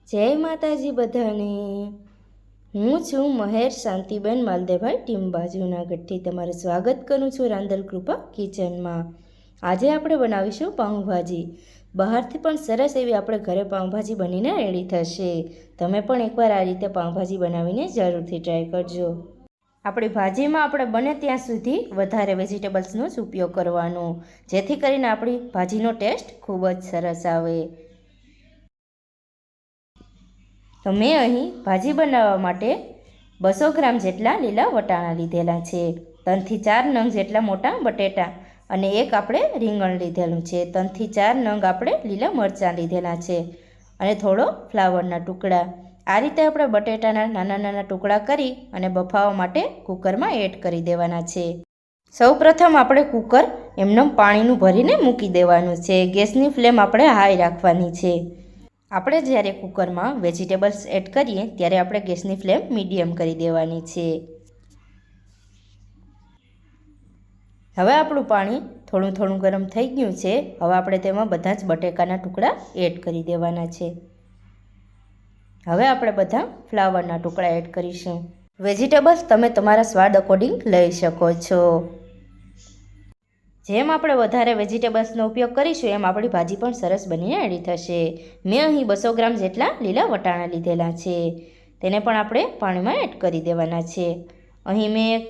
જય માતાજી બધાને। હું છું મહેર શાંતિબેન માલદેભાઈ ટીમ્બા જૂનાગઢથી તમારું સ્વાગત કરું છું રાંધલ કૃપા કિચનમાં। આજે આપણે બનાવીશું પાઉંભાજી। બહારથી પણ સરસ એવી આપણે ઘરે પાઉંભાજી બનીને રેડી થશે। તમે પણ એકવાર આ રીતે પાઉંભાજી બનાવીને જરૂરથી ટ્રાય કરજો। આપણી ભાજીમાં આપણે બને ત્યાં સુધી વધારે વેજીટેબલ્સનો જ ઉપયોગ કરવાનો, જેથી કરીને આપણી ભાજીનો ટેસ્ટ ખૂબ જ સરસ આવે। તો મેં અહીં ભાજી બનાવવા માટે 200 ગ્રામ જેટલા લીલા વટાણા લીધેલા છે, 3 થી 4 નંગ જેટલા મોટા બટેટા અને એક આપણે રીંગણ લીધેલું છે, 3 થી 4 નંગ આપણે લીલા મરચાં લીધેલા છે અને થોડો ફ્લાવરના ટુકડા। આ રીતે આપણે બટેટાના નાના નાના ટુકડા કરી અને બફાવવા માટે કુકરમાં એડ કરી દેવાના છે। સૌપ્રથમ આપણે કુકર એમને પાણીનું ભરીને મૂકી દેવાનું છે। ગેસની ફ્લેમ આપણે હાઈ રાખવાની છે। આપણે જ્યારે કુકરમાં વેજીટેબલ્સ એડ કરીએ ત્યારે આપણે ગેસની ફ્લેમ મીડિયમ કરી દેવાની છે। હવે આપણું પાણી થોડું થોડું ગરમ થઈ ગયું છે। હવે આપણે તેમાં બધા જ બટેકાના ટુકડા એડ કરી દેવાના છે। હવે આપણે બધા ફ્લાવરના ટુકડા એડ કરીશું। વેજીટેબલ્સ તમે તમારા સ્વાદ અકોર્ડિંગ લઈ શકો છો। જેમ આપણે વધારે વેજીટેબલ્સનો ઉપયોગ કરીશું એમ આપણી ભાજી પણ સરસ બનીને રેડી થશે। મેં અહીં 200 ગ્રામ જેટલા લીલા વટાણા લીધેલા છે, તેને પણ આપણે પાણીમાં એડ કરી દેવાના છે। અહીં મેં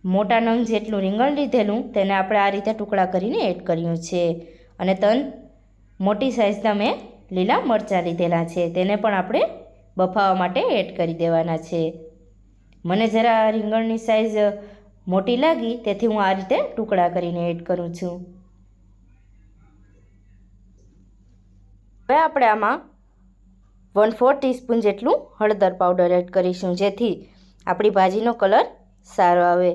મોટા નંગ જેટલું રીંગણ લીધેલું, તેને આપણે આ રીતે ટુકડા કરીને એડ કર્યું છે અને 3 મોટી સાઇઝના મેં લીલા મરચાં લીધેલા છે, તેને પણ આપણે બફાવવા માટે એડ કરી દેવાના છે। મને જરા રીંગણની સાઇઝ મોટી લાગી તેથી હું આ રીતે ટુકડા કરીને એડ કરું છું। હવે આપણે આમાં 1/4 ટીસ્પૂન જેટલું હળદર પાવડર એડ કરીશું, જેથી આપણી ભાજીનો કલર સારો આવે।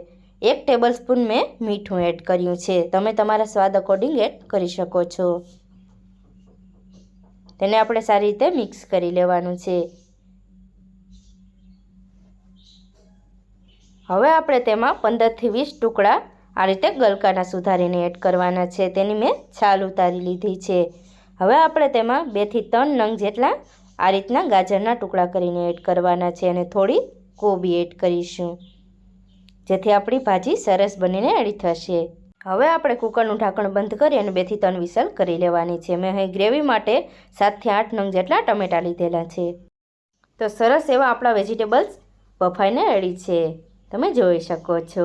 1 ટેબલ સ્પૂન મેં મીઠું એડ કર્યું છે, તમે તમારા સ્વાદ અકોર્ડિંગ એડ કરી શકો છો। તેને આપણે સારી રીતે મિક્સ કરી લેવાનું છે। હવે આપણે તેમાં 15 થી 20 ટુકડા આ રીતે ગલકાના સુધારીને એડ કરવાના છે, તેની મેં છાલ ઉતારી લીધી છે। હવે આપણે તેમાં 2 થી 3 નંગ જેટલા આ રીતના ગાજરના ટુકડા કરીને એડ કરવાના છે અને થોડી કોબી એડ કરીશું, જેથી આપણી ભાજી સરસ બનીને રેડી થશે। હવે આપણે કુકરનું ઢાંકણ બંધ કરી અને 2 થી 3 વિસલ કરી લેવાની છે। મેં અહીં ગ્રેવી માટે 7 થી 8 નંગ જેટલા ટમેટા લીધેલા છે। તો સરસ એવા આપણા વેજીટેબલ્સ બફાઈને રેડી છે, તમે જોઈ શકો છો।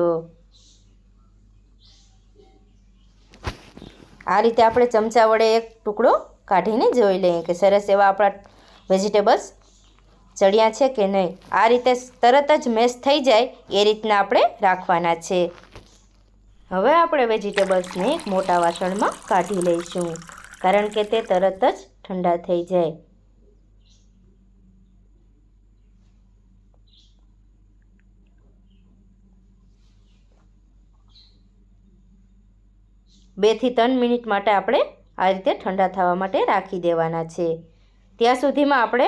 આ રીતે આપણે ચમચા વડે એક ટુકડો કાઢીને જોઈ લઈએ કે સરસ એવા આપણા વેજીટેબલ્સ ચડ્યા છે કે નહીં। આ રીતે તરત જ મેશ થઈ જાય એ રીતના આપણે રાખવાના છે। હવે આપણે વેજીટેબલ્સને એક મોટા વાસણમાં કાઢી લઈશું, કારણ કે તે તરત જ ઠંડા થઈ જાય। બે થી 3 મિનિટ માટે આપણે આ રીતે ઠંડા થવા માટે રાખી દેવાના છે। ત્યાં સુધીમાં આપણે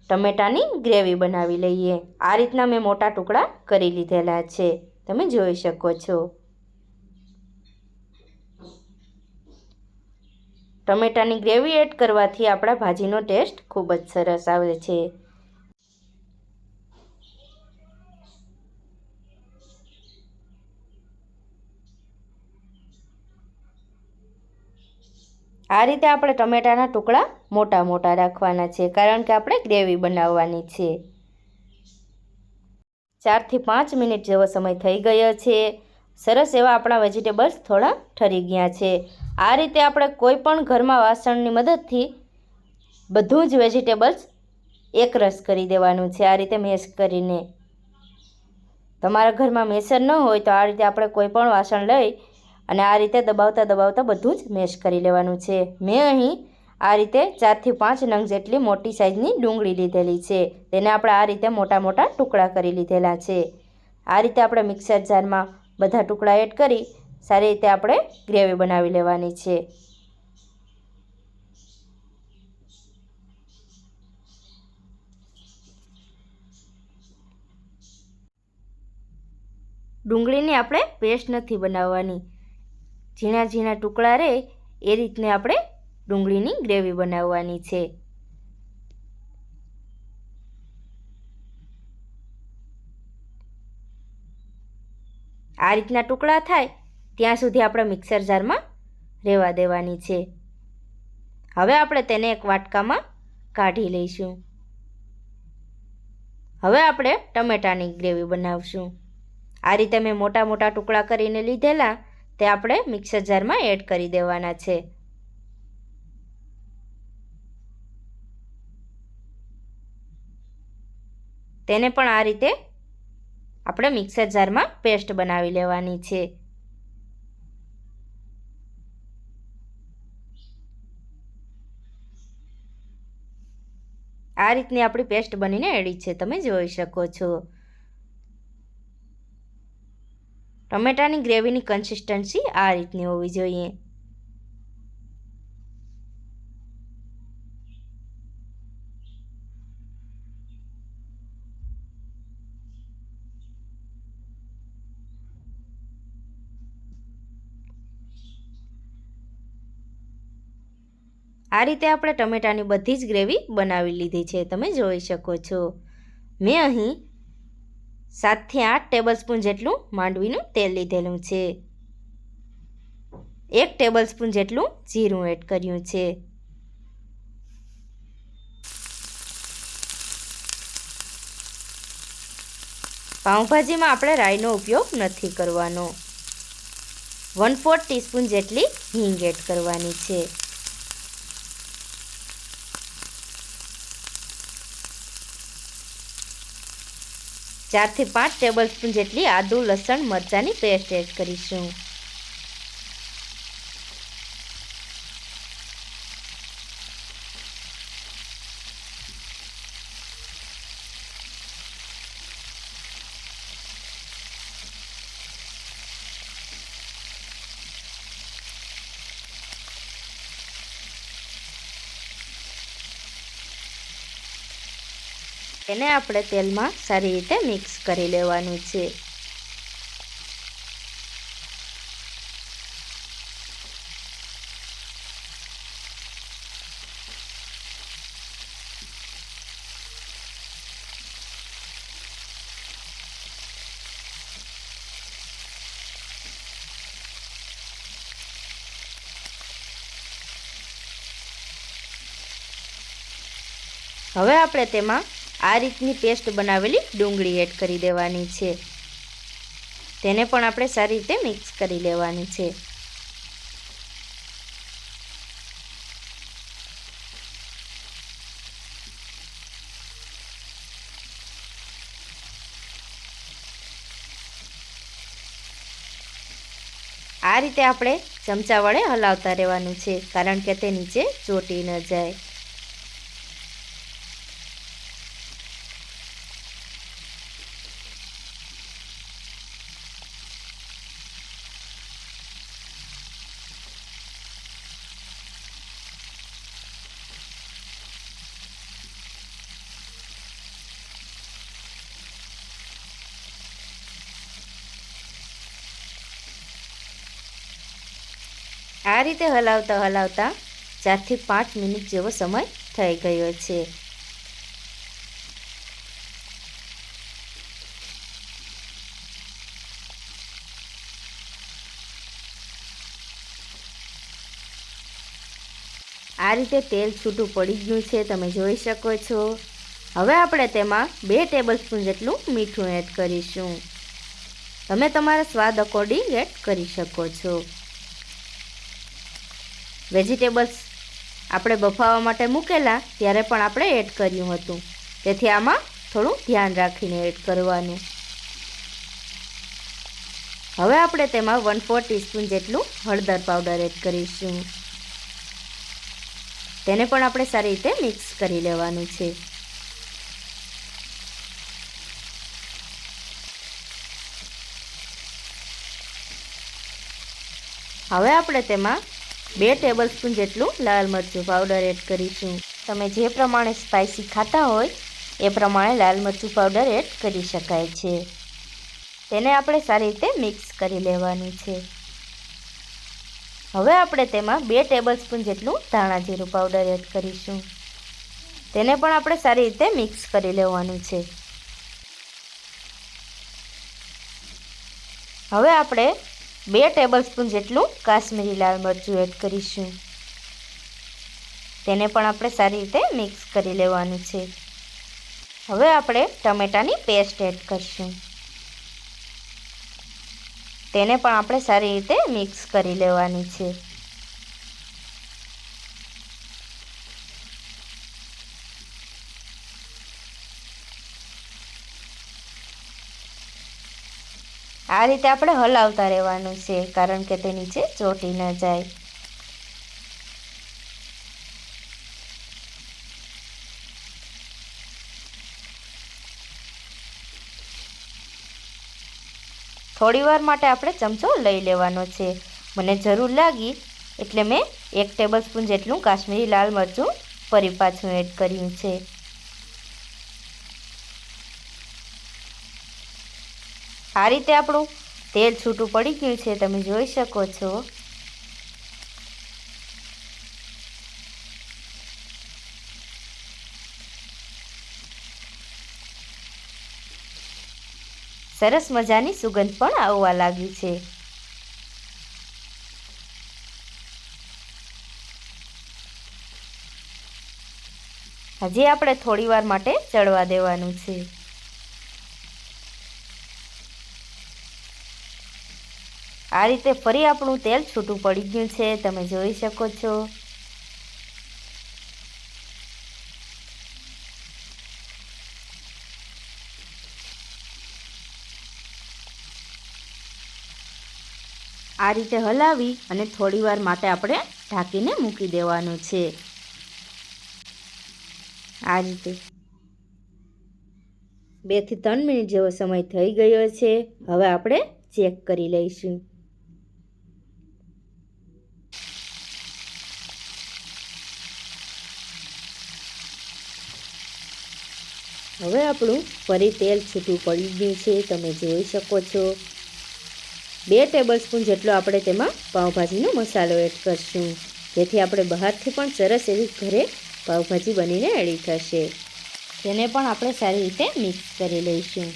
ટમેટાની ગ્રેવી બનાવી લઈએ। આ રીતના મેં મોટા ટુકડા કરી લીધેલા છે, તમે જોઈ શકો છો। ટમેટાની ગ્રેવી એડ કરવાથી આપણા ભાજીનો ટેસ્ટ ખૂબ જ સરસ આવે છે। આ રીતે આપણે ટમેટાના ટુકડા મોટા મોટા રાખવાના છે, કારણ કે આપણે ગ્રેવી બનાવવાની છે। 4 થી 5 મિનિટ જેવો સમય થઈ ગયો છે। સરસ એવા આપણા વેજીટેબલ્સ થોડા ઠરી ગયા છે। આ રીતે આપણે કોઈ પણ ઘરમાં વાસણની મદદથી બધું જ વેજીટેબલ્સ એકરસ કરી દેવાનું છે, આ રીતે મેશ કરીને। તમારા ઘરમાં મેસર ન હોય તો આ રીતે આપણે કોઈ પણ વાસણ લઈ અને આ રીતે દબાવતા દબાવતા બધું જ મેશ કરી લેવાનું છે। મેં અહીં આ રીતે 4 થી 5 નંગ જેટલી મોટી સાઇઝની ડુંગળી લીધેલી છે, તેને આપણે આ રીતે મોટા મોટા ટુકડા કરી લીધેલા છે। આ રીતે આપણે મિક્સર જારમાં બધા ટુકડા એડ કરી સારી રીતે આપણે ગ્રેવી બનાવી લેવાની છે। ડુંગળીની આપણે પેસ્ટ નથી બનાવવાની, ઝીણા ઝીણા ટુકડા રહે એ રીતને આપણે ડુંગળીની ગ્રેવી બનાવવાની છે। આ રીતના ટુકડા થાય ત્યાં સુધી આપણે મિક્સર જારમાં રહેવા દેવાની છે. હવે આપણે તેને એક વાટકામાં કાઢી લઈશું. હવે આપણે ટમેટાની ગ્રેવી બનાવશું. આ રીતે મેં મોટા મોટા ટુકડા કરીને લીધેલા તે આપણે મિક્સર જારમાં એડ કરી દેવાના છે. તેને પણ આ રીતે આપણે મિક્સર જારમાં પેસ્ટ બનાવી લેવાની છે. આ રીતની આપણી પેસ્ટ બનીને રેડી છે, તમે જોઈ શકો છો. ટમેટાની ગ્રેવીની કન્સિસ્ટન્સી આ રીતની હોવી જોઈએ. આ રીતે આપણે ટમેટાની બધી જ ગ્રેવી બનાવી લીધી છે, તમે જોઈ શકો છો. મેં અહીં 7 થી 8 ટેબલસ્પૂન જેટલું માંડવીનું તેલ લીધેલું છે. 1 ટેબલસ્પૂન જેટલું જીરું એડ કર્યું છે. પાઉંભાજીમાં આપણે રાઈનો ઉપયોગ નથી કરવાનો. 1/4 ટીસ્પૂન જેટલી હિંગ એડ કરવાની છે. ચાર થી 5 ટેબલસ્પૂન જેટલી આદુ લસણ મરચાંની પેસ્ટ એડ કરીશું. તેને આપણે તેલમાં સારી રીતે મિક્સ કરી લેવાનું છે. હવે આપણે તેમાં આ રીતની પેસ્ટ બનાવેલી ડુંગળી એડ કરી દેવાની છે. તેને પણ આપણે સારી રીતે મિક્સ કરી લેવાની છે. આ રીતે આપણે ચમચા વડે હલાવતા રહેવાનું છે, કારણ કે તે નીચે ચોંટી ન જાય. આ રીતે હલાવતા હલાવતા 4 થી 5 મિનિટ જેવો સમય થઈ ગયો છે. આ રીતે તેલ છૂટું પડી ગયું છે, તમે જોઈ શકો છો. હવે આપણે તેમાં 2 ટેબલસ્પૂન જેટલું મીઠું એડ કરીશું. તમે તમારા સ્વાદ અકોર્ડિંગ એડ કરી શકો છો. વેજીટેબલ્સ આપણે બફાવવા માટે મૂકેલા ત્યારે પણ આપણે એડ કર્યું હતું, તેથી આમાં થોડું ધ્યાન રાખીને એડ કરવાનું. હવે આપણે તેમાં 1/4 ટીસ્પૂન જેટલું હળદર પાવડર એડ કરીશું. તેને પણ આપણે સારી રીતે મિક્સ કરી લેવાનું છે. હવે આપણે તેમાં 2 ટેબલસ્પૂન જેટલું લાલ મરચું પાવડર એડ કરીશું. તમે જે પ્રમાણે સ્પાઇસી ખાતા હોય એ પ્રમાણે લાલ મરચું પાવડર એડ કરી શકાય છે. તેને આપણે સારી રીતે મિક્સ કરી લેવાનું છે. હવે આપણે તેમાં 2 ટેબલસ્પૂન જેટલું ધાણા જીરું પાવડર એડ કરીશું. તેને પણ આપણે સારી રીતે મિક્સ કરી લેવાનું છે. હવે આપણે 2 ટેબલસ્પૂન જેટલું કાશ્મીરી લાલ મરચું એડ કરીશું. તેને પણ આપણે સારી રીતે મિક્સ કરી લેવાનું છે. હવે આપણે ટમેટાની પેસ્ટ એડ કરીશું. તેને પણ આપણે સારી રીતે મિક્સ કરી લેવાની છે. આ રીતે આપણે હલાવતા રહેવાનું છે, કારણ કે તે નીચે ચોંટી ન જાય. થોડીવાર માટે આપણે ચમચો લઈ લેવાનો છે. મને જરૂર લાગી એટલે મેં 1 ટેબલસ્પૂન જેટલું કાશ્મીરી લાલ મરચું ફરી પાછું એડ કર્યું છે. આ રીતે આપણું તેલ છૂટું પડી ગયું છે, તમે જોઈ શકો છો. સરસ મજાની સુગંધ પણ આવવા લાગી છે. હજી આપણે થોડીવાર માટે ચડવા દેવાનું છે. આ રીતે ફરી આપણું તેલ છૂટું પડી ગયું છે, તમે જોઈ શકો છો. આ રીતે હલાવી અને થોડીવાર માટે આપણે ઢાંકીને મૂકી દેવાનું છે. આ રીતે 2 થી 3 મિનિટ જેવો સમય થઈ ગયો છે. હવે આપણે ચેક કરી લઈશું. હવે આપણું ફરી તેલ છૂટું પડી ગયું છે, તમે જોઈ શકો છો. 2 ટેબલસ્પૂન જેટલો આપણે તેમાં પાઉંભાજીનો મસાલો એડ કરીશું, જેથી આપણે બહારથી પણ સરસ એવી ઘરે પાઉંભાજી બનીને રેડી થશે. તેને પણ આપણે સારી રીતે મિક્સ કરી લઈશું.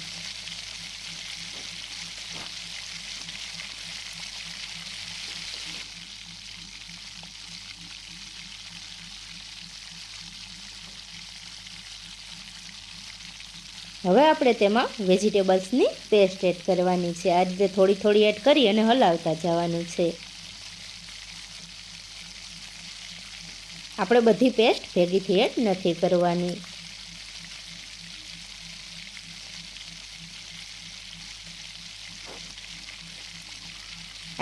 હવે આપણે તેમાં વેજીટેબલ્સની પેસ્ટ એડ કરવાની છે. આ રીતે થોડી થોડી એડ કરી અને હલાવતા જવાનું છે. આપણે બધી પેસ્ટ ભેગીથી એડ નથી કરવાની.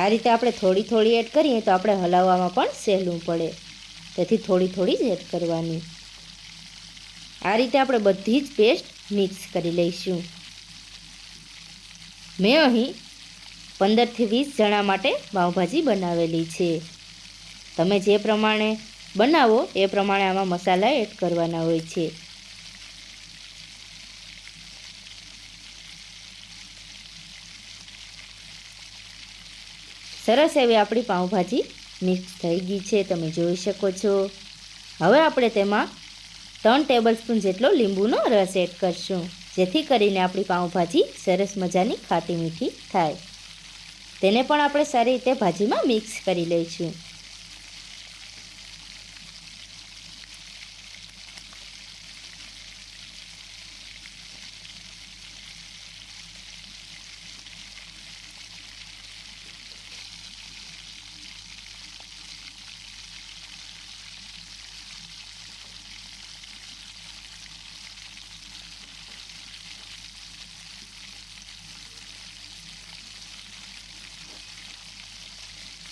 આ રીતે આપણે થોડી થોડી એડ કરીએ તો આપણે હલાવવામાં પણ સહેલું પડે, તેથી થોડી થોડી જ એડ કરવાની. આ રીતે આપણે બધી જ પેસ્ટ મિક્સ કરી લઈશું. મેં અહીં 15 થી 20 જણા માટે પાઉંભાજી બનાવેલી છે. તમે જે પ્રમાણે બનાવો એ પ્રમાણે આમાં મસાલા એડ કરવાના હોય છે. સરસ એવી આપણી પાઉંભાજી મિક્સ થઈ ગઈ છે, તમે જોઈ શકો છો. હવે આપણે તેમાં 3 ટેબલસ્પૂન જેટલો લીંબુનો રસ એડ કરશું, જેથી કરીને આપણી પાઉંભાજી સરસ મજાની ખાટી મીઠી થાય. તેને પણ આપણે સારી રીતે ભાજીમાં મિક્સ કરી લઈશું.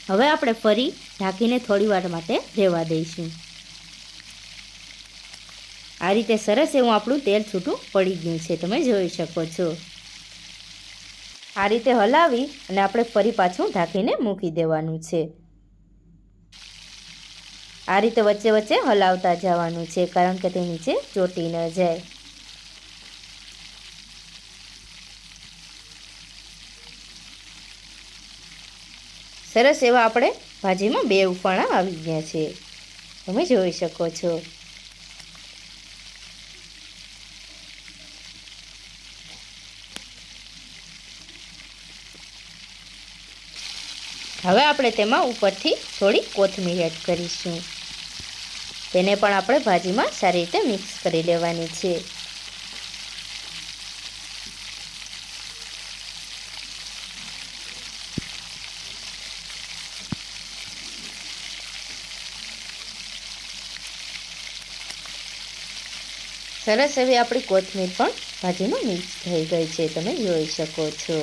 હવે આપણે ફરી ઢાંકીને થોડીવાર માટે રહેવા દઈશું. આ રીતે સરસ એવું આપણું તેલ છૂટું પડી ગયું છે, તમે જોઈ શકો છો. આ રીતે હલાવી અને આપણે ફરી પાછું ઢાંકીને મૂકી દેવાનું છે. આ રીતે વચ્ચે વચ્ચે હલાવતા જવાનું છે, કારણ કે તે નીચે ચોંટી ન જાય. સરસ એવા આપણે ભાજીમાં 2 ઉફાણા આવી ગયા છે, તમે જોઈ શકો છો. હવે આપણે તેમાં ઉપરથી થોડી કોથમીર એડ કરીશું. તેને પણ આપણે ભાજીમાં સારી રીતે મિક્સ કરી લેવાની છે. સરસ એવી આપણી કોથમીર પણ ભાજીમાં મિક્સ થઈ ગઈ છે, તમે જોઈ શકો છો.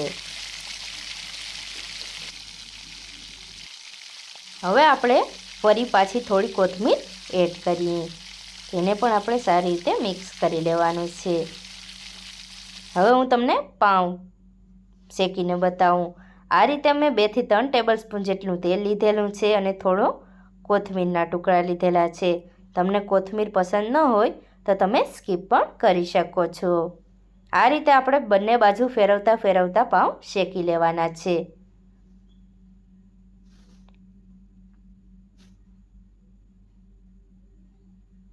હવે આપણે ફરી પાછી થોડી કોથમીર એડ કરીએ. તેને પણ આપણે સારી રીતે મિક્સ કરી લેવાનું છે. હવે હું તમને પાઉં શેકીને બતાવું. આ રીતે અમે 2 થી 3 ટેબલસ્પૂન જેટલું તેલ લીધેલું છે અને થોડો કોથમીરના ટુકડા લીધેલા છે. તમને કોથમીર પસંદ ન હોય તો તમે સ્કીપ પણ કરી શકો છો. આ રીતે આપણે બંને બાજુ ફેરવતા ફેરવતા પાઉં શેકી લેવાના છે.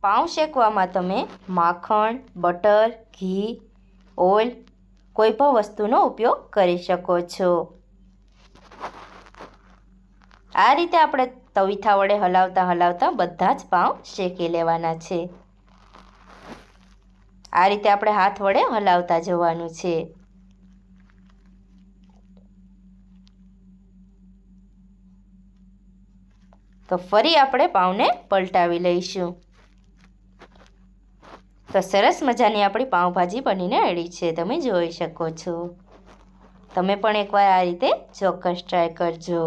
પાઉં શેકવામાં તમે માખણ, બટર, ઘી, ઓઇલ કોઈ પણ વસ્તુનો ઉપયોગ કરી શકો છો. આ રીતે આપણે તવીથા વડે હલાવતા હલાવતા બધા જ પાઉં શેકી લેવાના છે. આ રીતે આપણે હાથ વડે હલાવતા જવાનું છે. તો ફરી આપણે પાઉંને પલટાવી લઈશું. તો સરસ મજાની આપણી પાઉંભાજી બનીને રેડી છે, તમે જોઈ શકો છો. તમે પણ એકવાર આ રીતે ચોક્કસ ટ્રાય કરજો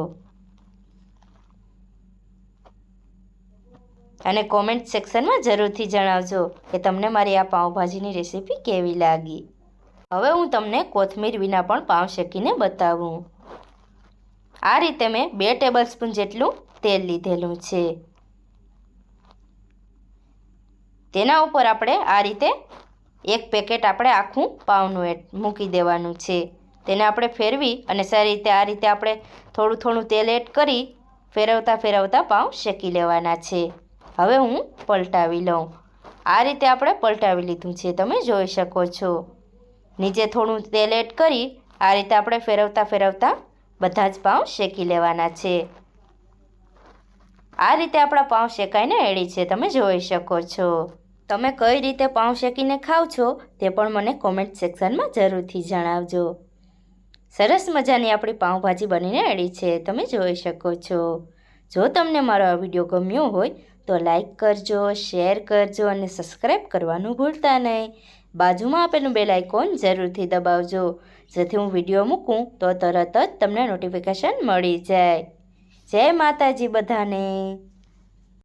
અને કોમેન્ટ સેક્શનમાં જરૂરથી જણાવજો કે તમને મારી આ પાઉંભાજીની રેસીપી કેવી લાગી. હવે હું તમને કોથમીર વિના પણ પાઉં શેકીને બતાવું. આ રીતે મેં 2 ટેબલસ્પૂન જેટલું તેલ લીધેલું છે. તેના ઉપર આપણે આ રીતે એક પેકેટ આપણે આખું પાઉંનું મૂકી દેવાનું છે. તેને આપણે ફેરવી અને સારી રીતે આ રીતે આપણે થોડું થોડું તેલ એડ કરી ફેરવતા ફેરવતા પાઉં શેકી લેવાના છે. હવે હું પલટાવી લઉં. આ રીતે આપણે પલટાવી લીધું છે, તમે જોઈ શકો છો. નીચે થોડું તેલ એડ કરી આ રીતે આપણે ફેરવતા ફેરવતા બધા જ પાઉં શેકી લેવાના છે. આ રીતે આપણા પાઉં શેકાઈને રેડી છે, તમે જોઈ શકો છો. તમે કઈ રીતે પાઉં શેકીને ખાવ છો તે પણ મને કોમેન્ટ સેક્શનમાં જરૂરથી જણાવજો. સરસ મજાની આપણી પાઉંભાજી બનીને રેડી છે, તમે જોઈ શકો છો. જો તમને મારો આ વિડીયો ગમ્યો હોય તો લાઈક કરજો, શેર કરજો અને સબસ્ક્રાઈબ કરવાનું ભૂલતા નહીં. બાજુમાં આપેલું બેલ આઇકોન જરૂરથી દબાવજો, જેથી હું વિડીયો મૂકું તો તરત જ તમને નોટિફિકેશન મળી જાય. જય માતાજી બધાને.